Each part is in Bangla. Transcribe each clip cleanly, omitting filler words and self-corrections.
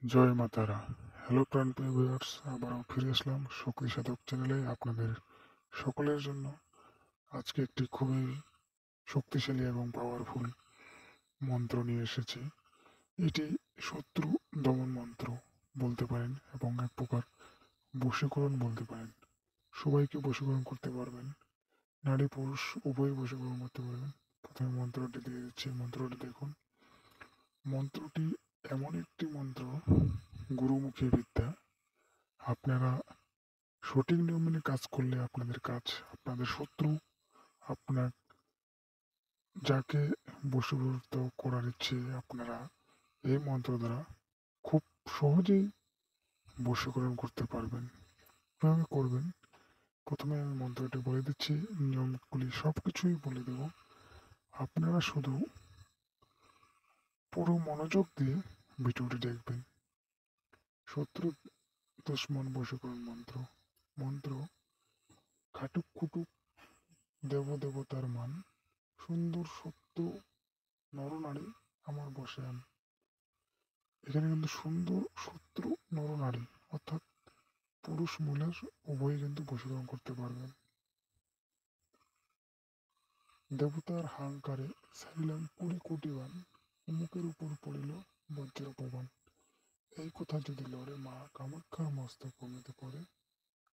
জয় মা তারা। হ্যালো প্রাণপ্রিয় ভিউয়ার্স, আবারও ফিরে আসলাম শক্তি সাধক চ্যানেলে আপনাদের সকলের জন্য। আজকে একটি খুবই শক্তিশালী এবং পাওয়ারফুল মন্ত্র নিয়ে এসেছি। এটি শত্রু দমন মন্ত্র বলতে পারেন এবং এক প্রকার বশীকরণ বলতে পারেন। সবাইকে বশীকরণ করতে পারবেন, নারী পুরুষ উভয় বশীকরণ করতে পারবেন। প্রথমে মন্ত্রটি দিয়ে দিচ্ছি, মন্ত্রটি দেখুন। মন্ত্রটি এমন একটি মন্ত্র, গুরুমুখী বিদ্যা। আপনারা সঠিক নিয়ম মেনে কাজ করলে আপনাদের কাজ, আপনাদের শত্রু, আপনার যাকে বশীভূত করার ইচ্ছে আপনারা এই মন্ত্র দ্বারা খুব সহজেই বশীকরণ করতে পারবেন। কিভাবে করবেন? প্রথমে আমি মন্ত্রটি বলে দিচ্ছি, নিয়মগুলি সব কিছুই বলে দেব। আপনারা শুধু পুরো মনোযোগ দিয়ে ভিডিওটি দেখবেন। শত্রু দুশ্মন বশীকরণ মন্ত্র। মন্ত্র: খাটুক খুটুক দেবদেবতার মান, সুন্দর সত্য নরনারী আমার বসে আন। এখানে কিন্তু সুন্দর শত্রু নরনারী অর্থাৎ পুরুষ মহিলা উভয়ই কিন্তু বশীকরণ করতে পারবেন। দেবতার হাঙ্কারে ছাড়িলাম কুড়ি কোটি বান, মুখের উপর পড়িল বজ্রের পবন। এই কথা যদি লড়ে মা কামাখ্যার মস্তক কমিতে পড়ে,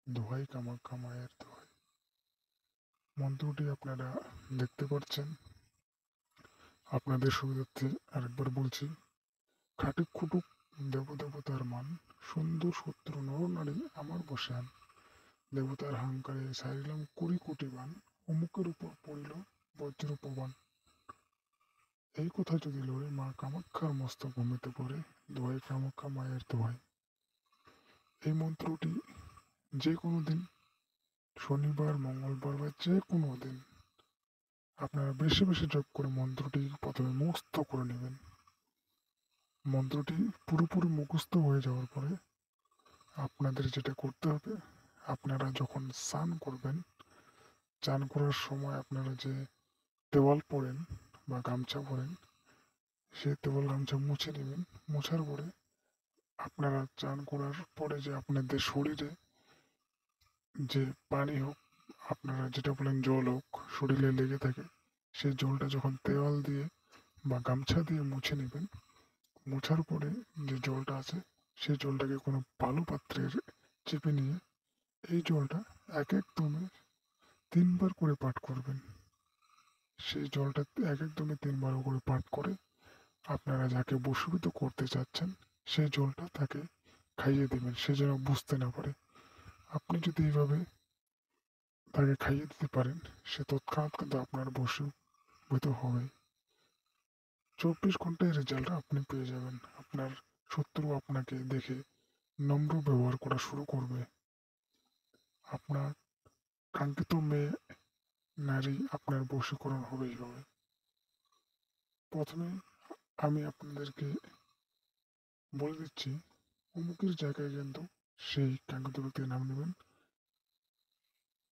দোহাই কামাখ্যা মায়ের দোহাই। মন্ত্রটি আপনারা দেখতে পাচ্ছেন। আপনাদের সুবিধার্থে আরেকবার বলছি। খাটুক খুটুক দেবদেবতার মান, সুন্দর শত্রু নরনারী আমার বসে আন। দেবতার হাঙ্কারে ছাড়িলাম কুড়ি কোটি বান, অমুকের উপর পড়িল বজ্র পবন। এই কথা যদি লড়ে মা কামাখ্যার মস্তক ভূমিতে পড়ে, দোহাই কামাখ্যা মায়ের দোহাই। এই মন্ত্রটি যে কোনো দিন, শনিবার, মঙ্গলবার বা যে কোনো দিন আপনারা বেশি বেশি জপ করে মন্ত্রটি প্রথমে মুখস্থ করে নেবেন। মন্ত্রটি পুরোপুরি মুখস্থ হয়ে যাওয়ার পরে আপনাদের যেটা করতে হবে, আপনারা যখন স্নান করবেন, চান করার সময় আপনারা যে তেওয়াল পরেন বা গামছা পরেন, সে তেওয়াল গামছা মুছে নেবেন। মোছার পরে আপনারা চান করার পরে যে আপনাদের শরীরে যে পানি হোক, আপনারা যেটা বলেন জল হোক, শরীরে লেগে থাকে, সেই জলটা যখন তেওয়াল দিয়ে বা গামছা দিয়ে মুছে নেবেন। মোছার পরে যে জলটা আছে, সেই জলটাকে কোনো বালু পাত্রের চেপে নিয়ে এই জলটা এক এক দমে 3 বার করে পাঠ করবেন। সেই জলটা এক এক দমে 3 বার করে পাঠ করে আপনারা যাকে বশীভূত করতে চাচ্ছেন সেই জলটা তাকে খাইয়ে দেবেন, সে যেন বুঝতে না পারে। আপনি যদি এইভাবে তাকে খাইয়ে দিতে পারেন, সে তৎক্ষণাৎ কিন্তু আপনার বশীভূত হবে। 24 ঘন্টায় রেজাল্ট আপনি পেয়ে যাবেন। আপনার শত্রু আপনাকে দেখে নম্র ব্যবহার করা শুরু করবে। আপনার কাঙ্ক্ষিত মেয়ে নারী আপনার বশীকরণ হবেই হবে। প্রথমে আমি আপনাদেরকে বলে দিচ্ছি, অমুকের জায়গায় কিন্তু সেই কাঙ্ক্ষিত ব্যক্তির নাম নেবেন।